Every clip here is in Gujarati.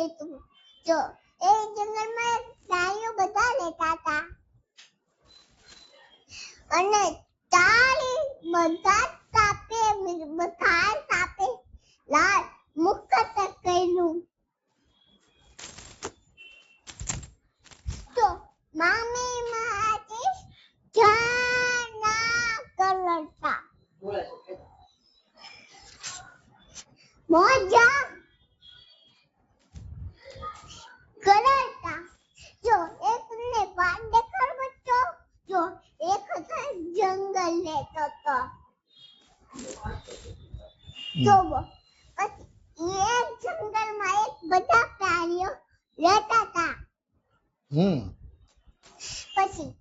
લીધું. જો એ જંગલમાં પ્રાણીઓ બધા રહેતા હતા અને બધા સાપે લાલ મુક્ત કર્યું. તો મામી માજી જાના કરતા મોજા કરતા. જો એક ને વાત દેખાડ બચ્ચો. જો એક જંગલ લેતો તો જો પછી એક જંગલમાં એક બધા પ્રાણીઓ રહેતા હતા. પછી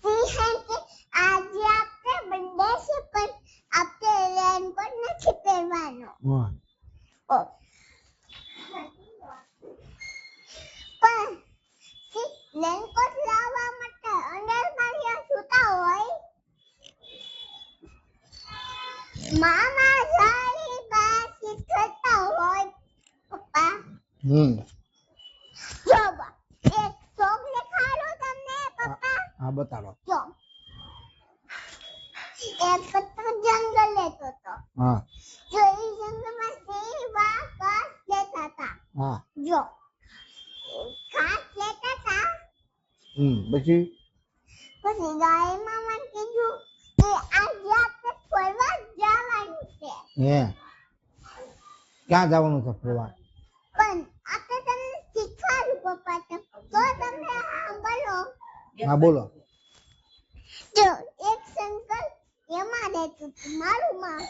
સિંહ કે આજે આપણે બર્થડે છે પણ આપણે રેનકોટ નથી પહેરવાનો. પણ રેનકોટ લાવવા માટે અંદર મારી સુતા હોય મામા જાળી બાસી થતા હોય પપ્પા. જો એક સોંગ દેખાડું તમને પપ્પા. હા બતાવો. જો એક જંગલ લેતો તો. જો એ જંગલમાં સિંહ વાઘ લેતા હતા. જો ઘાસ લેતા હતા. પછી ગાય મામાને કીધું કે આજે આપણે ફરવા જવાનું છે. ક્યાં જવાનું છે ફરવા? પણ આપણે તમને શીખવાડું પપ્પા તો તમને સાંભળો. હા બોલો. જો એક સંકલ્પ એમાં રહેતું મારું માં.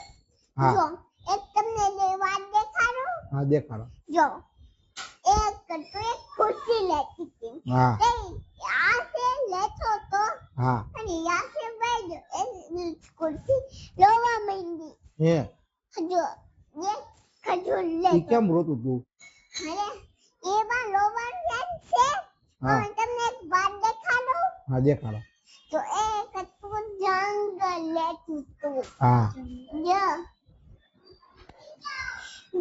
જો એક તમને વાત દેખાડો. હા દેખાડો. જો એક ખુરશી લેતી હતી. આ સે લેતો તો અને યા સે બેઠો એ ખુરશી રોવા માંડી. જો એ ખજૂર લેતો. કેમ રોતું તું? અરે એમાં રોવાનું છે. તમને એક વાત દેખાડો. હા દેખાડો. તો એક જંગલ લેતું હતું.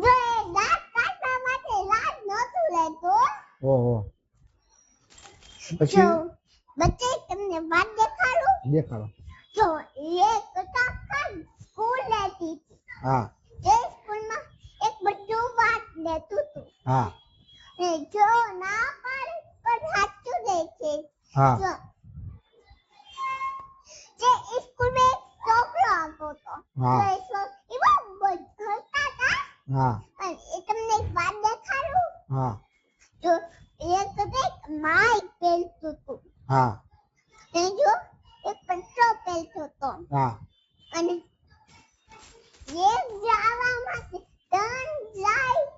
જો એ દાંત કાઢવા માટે લાજ નહોતું લેતું. પછી બચ્ચે તમને વાત દેખાડું. દેખાડો. જો એક સ્કૂલ લેતી હતી. એ સ્કૂલમાં એક બધું વાત લેતું હતું. ને જો ના પાડે પણ સાચું લે છે. જો જે સ્કૂલમાં એક છોકરો આવતો હતો. એ બહુ ભણતા હતા. પણ એ તમને એક વાત દેખાડું. જો એક માઇક પહેરતું હતું. અને જો એક પટ્ટો પહેરતો હતો. અને એક જવા માટે 3 લાઈટ.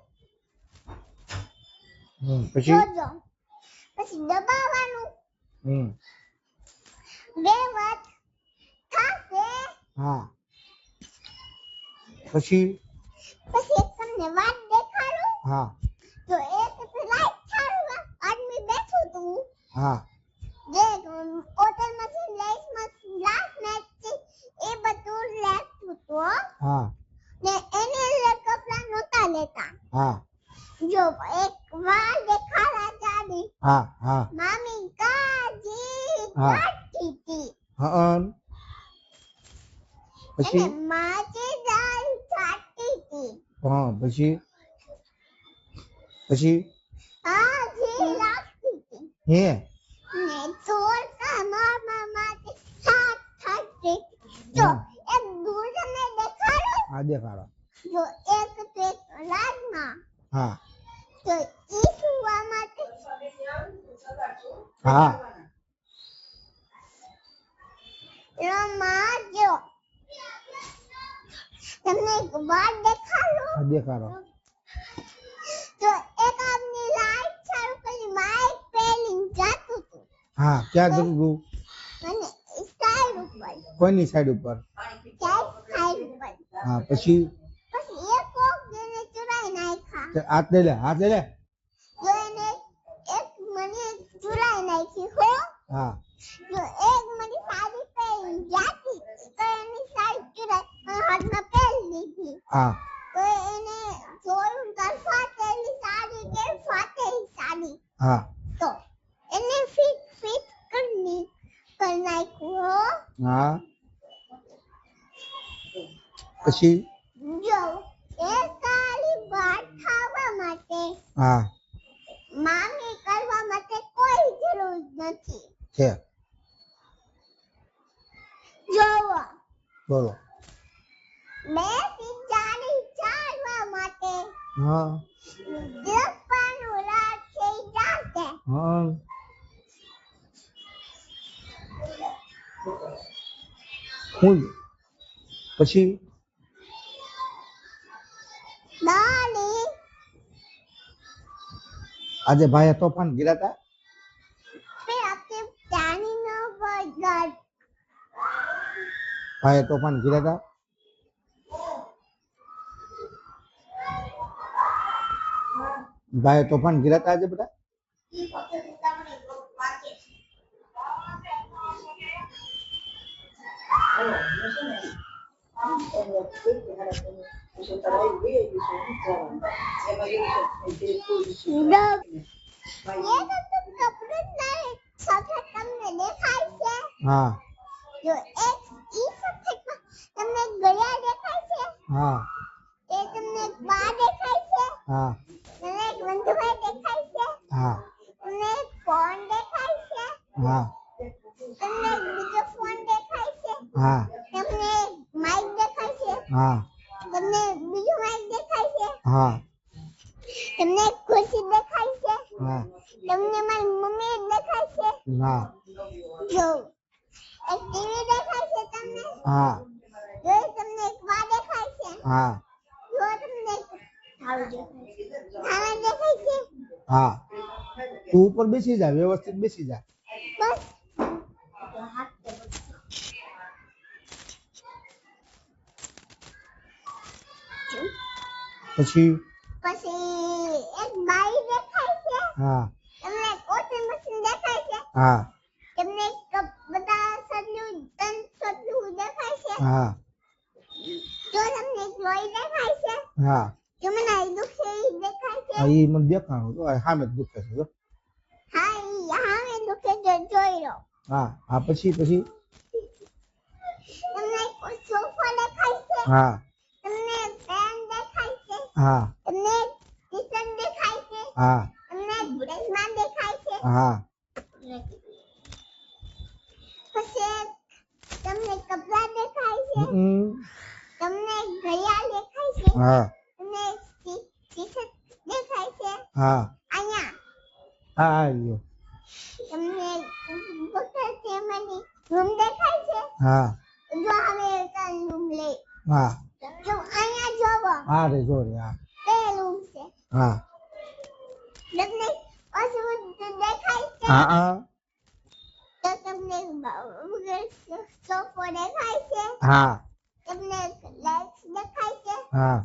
પછી દબાવવાનું 2 વાત થશે. પછી એક તમને વાત દેખાડું. તો એક લાઈટ ચાલુ આદમી બેઠું હતું. જે હોટલમાંથી લાઈટમાં ગ્લાસ મેચી એ બધું લેતું હતું. ને એને કપડા નહોતા લેતા. જો એક વાર દેખાડા જાડી. મામી કાજી કાઢી હતી. પછી અને માજી દાઈ કાઢી હતી. પછી આજી લાગતી હતી. ને ચોર મામા માટે સાત થતી. જો એક દૂર તમને દેખાડો. દેખાડો. જો એક રાજમાં. તો ઈ સુવા માટે રમાજો. તમને એક વાત દેખાડો. દેખાડો. તો એક આદમી લાઈટ ચાલુ કરી માઇક પહેરીને જાતું હતું. ક્યાં જતું તું? અને સાઈડ ઉપર. કોઈની સાઈડ ઉપર? સાઈડ ઉપર. પછી એક કોક એને ચુરાઈ નાખ્યા. હાથ લઈ લે. જો એને એક મને ચુરાઈ નાખી હો. જો એક મને સાડી પહેરી જાતી તો એની સાડી ચુરાઈ હાથમાં પહેરી લીધી. તો એને જોયું તાર ફાટેલી સાડી કે ફાટેલી હા તો એને ફિટ કરી નાખ્યું. હા પછી જો એ કાળી ભાત ખાવા માટે હા મામી કરવા માટે કોઈ જરૂર નથી. છે જોવો બોલો બે બિચારી ચાલવા માટે હા જપવાનું રાત થઈ જાતે. હા હું પછી દાલી આજે ભાઈએ તોફાન કર્યા હતા पे आपके पानी न बदल ભાઈએ તોફાન કર્યા હતા ભાઈએ તોફાન કર્યા હતા આજે બધા ये तो कपड़े नहीं सफेद तुमने देखाई છે હા जो एक ई सफेद तुमने गया देखाई છે હા ये तुमने बा देखाई છે હા तुमने बंधुभाई देखाई છે હા तुमने फोन देखाई છે હા तुमने બીજો फोन देखाई છે હા तुमने माइक देखाई છે હા तुमने બીજો माइक देखाई છે હા तुमने कुर्सी देखाई છે હા तुमने मारी मम्मी देखाई છે ના જો એક ટીવી દેખાય છે તમને હા જો તમને એક બા દેખાય છે હા જો તમને થાળ દેખાય છે હા તું ઉપર બેસી જા વ્યવસ્થિત બેસી જા બસ પછી પછી એક બાઈ દેખાય છે હા તમને વોશિંગ મશીન દેખાય છે હા તમને બધા સડલું દેખાય છે હા જો તમને લોહી દેખાય છે હા જો મને આ દુખે ઈ દેખાય છે એ મને દેખાણું તો સામે જ દુખે છે જો હા ઈ હામે દુખે છે જોઈ લો હા હા પછી તમને સોફો દેખાય છે હા તમને પેન દેખાય છે હા તમને ટી-શર્ટ દેખાય છે હા તમને ચશ્મા દેખાય છે હા પછી તમને કપડા દેખાય છે તમને ઘડિયાળ દેખાય છે હા તમને ટી-શર્ટ દેખાય છે હા અહીંયા હા આવ્યો તમને બુકર છે મને રૂમ દેખાય છે હા જો હવે રૂમ લે હા જો અહીંયા જોવો હા રે જો રે હા બે રૂમ છે હા તમને ઓછું દેખાય છે હા હા તો તમને સોફો દેખાય છે હા તમને લાઇટ્સ દેખાય છે હા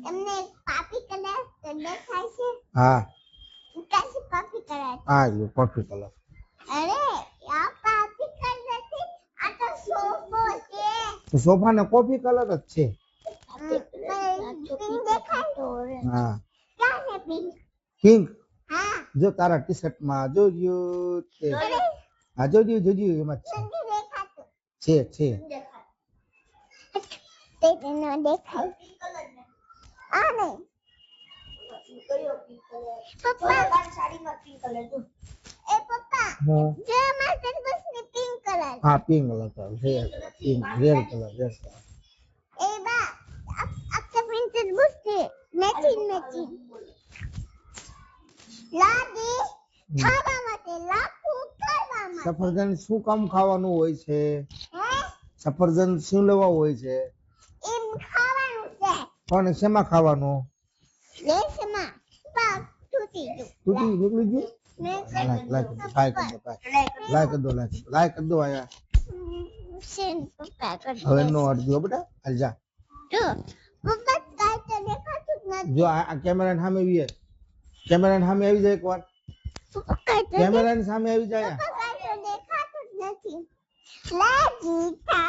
તમને પાપી કલર દેખાય છે હા कैसे पापी कलर આવ્યો કોફી કલર अरे यहाँ पापी कलर નથી આ તો સોફો છે તો સોફા ને કોફી કલર જ છે પિંક દેખાય હા ક્યાં છે પિંક પિંક હા જો તારા ટી શર્ટ માં જોજો છે હા જોજો એમાં જ નથી દેખાતું છે તે ન દેખાય આ નહીં પપ્પા સાડીમાં પિંક કલર જો એ પપ્પા હા જો મારા તરબૂચની પિંક કલર હા pink colour pink red colour એ બા आपका पिंक तरबूज के मैचिंग લાદી ખાવા માટે લાખું કરવા માટે સફરજન શું કામ ખાવાનું હોય છે હે સફરજન શું લેવા હોય છે એમ ખાવાનું છે પણ શેમાં ખાવાનું લેસમાં બા તૂટી ગયું તૂટી નીકળી ગયું લાય કર દો આયા સેન પપ્પા કર હવે નો અડજો બેટા હાલ જા જો પપ્પા કાઈ તો દેખાતું જ નથી જો આ કેમેરા સામે આવી જાય એકવાર પપ્પા કાઈ તો કેમેરા ની સામે આવી જાય પપ્પા કાઈ તો દેખાતું જ નથી લે જીતા